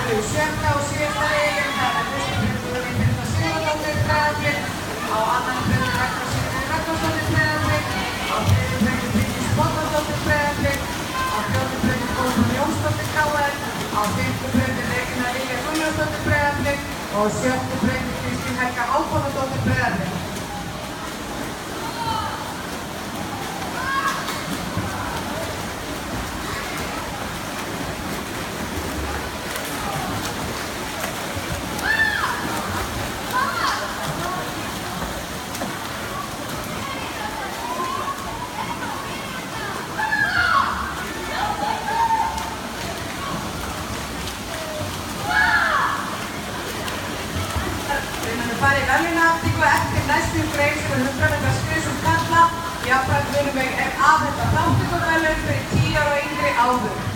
í sjötta og síðasta riðilinn. Það er fyrstu breytingur Birna Sigurðardóttir Breiðablik, á annan breytingur Ragnar Sigríður Ragnarsdóttir Breiðablik, á þriðju breytingur Bryndís Bolladóttir Breiðablik, á fjórðu breytingur Kolbrún Jónsdóttir KR, á fimmtu breytingur Regína Lilja Gunnlaugsdóttir Breiðablik og á sjöttu breytingur Kristín Helga Hákonardóttir Breiðablik. Við munum fara í verðlaunaafhendingu eftir næstu grein sem er 100 metra skriðsúr karla. Jafnframt munum við afhenda þátttökuverðlaun fyrir 10 ára og yngri áður.